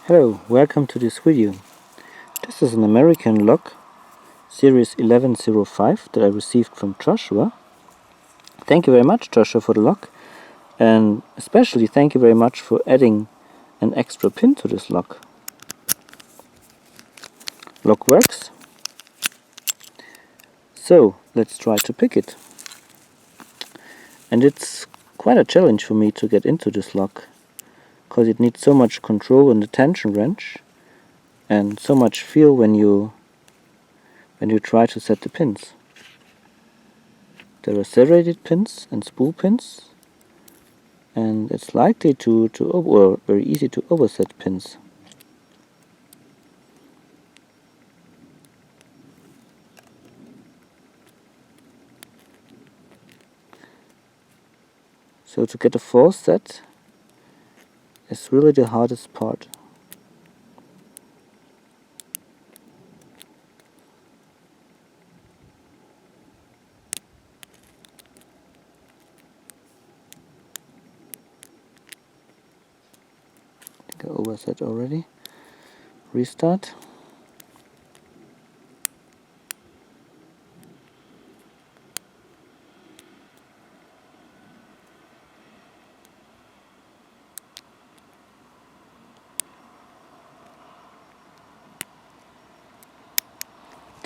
Hello, welcome to this video. This is an American lock, series 1105, that I received from Joshua. Thank you very much, Joshua, for the lock, and especially thank you very much for adding an extra pin to this lock. Lock works. So let's try to pick it. And it's quite a challenge for me to get into this lock, because it needs so much control on the tension wrench and so much feel when you try to set the pins. There are serrated pins and spool pins, and it's likely or very easy to overset pins. So to get a false set is really the hardest part. I think I overset already. Restart.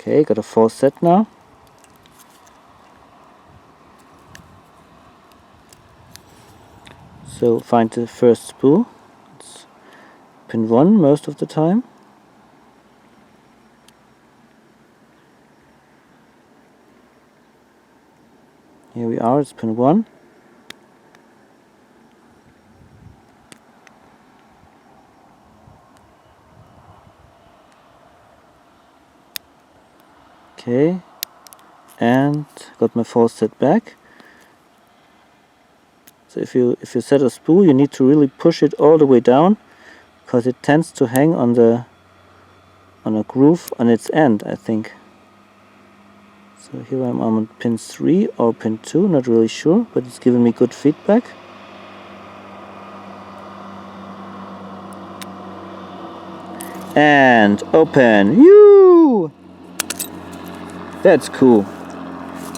Okay, got a false set now. So find the first spool. It's pin 1 most of the time. Here we are, it's pin 1. Okay, and got my false set back. So if you set a spool, you need to really push it all the way down, because it tends to hang on a groove on its end, I think. So here I'm on pin 3 or pin 2, not really sure, but it's giving me good feedback. And open. Yoo! That's cool.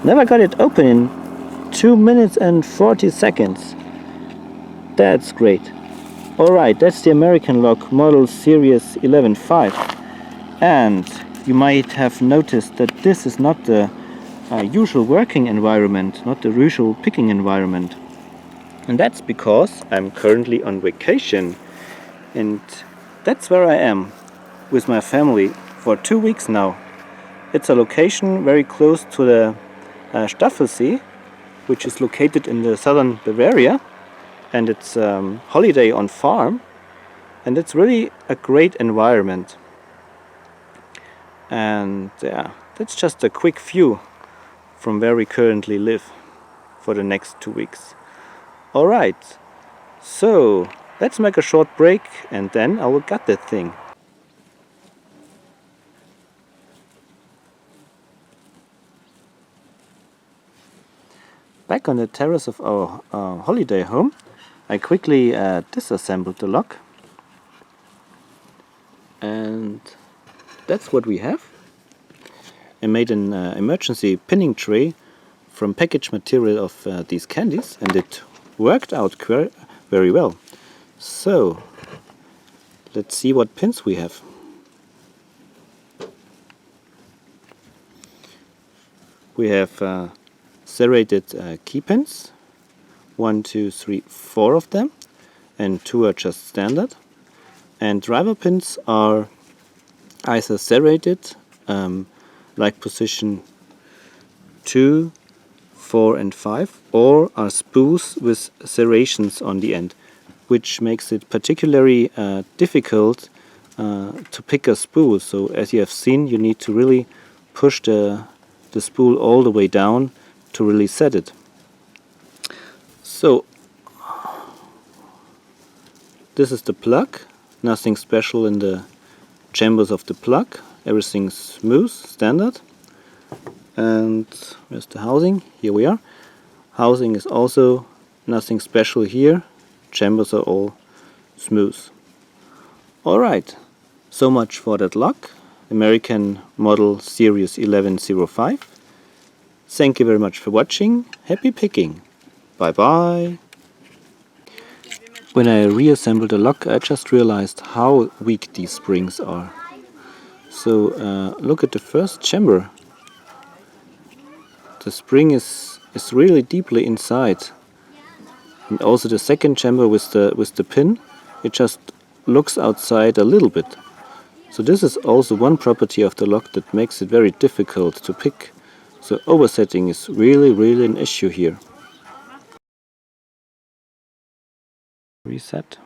Never got it open in 2 minutes and 40 seconds. That's great. Alright, that's the American lock model series 11.5. And you might have noticed that this is not the usual working environment, not the usual picking environment. And that's because I'm currently on vacation. And that's where I am with my family for 2 weeks now. It's a location very close to the Staffelsee, which is located in the southern Bavaria, and it's holiday on farm, and it's really a great environment. And yeah, that's just a quick view from where we currently live for the next 2 weeks. Alright, so let's make a short break and then I will gut that thing. Back on the terrace of our holiday home, I quickly disassembled the lock, and that's what we have. I made an emergency pinning tray from package material of these candies, and it worked out very well. So let's see what pins we have. We have serrated key pins, 1, 2, 3, 4 of them, and 2 are just standard. And driver pins are either serrated, like position 2, 4 and 5, or are spools with serrations on the end, which makes it particularly difficult to pick a spool. So as you have seen, you need to really push the spool all the way down to really set it. So this is the plug, nothing special in the chambers of the plug, everything's smooth, standard. And where's the housing? Here we are. Housing is also nothing special here, chambers are all smooth. Alright, so much for that lock. American Model Series 1105. Thank you very much for watching. Happy picking. Bye bye. When I reassembled the lock, I just realized how weak these springs are. So look at the first chamber. The spring is really deeply inside. And also the second chamber with the pin, it just looks outside a little bit. So this is also one property of the lock that makes it very difficult to pick. So oversetting is really an issue here. Reset.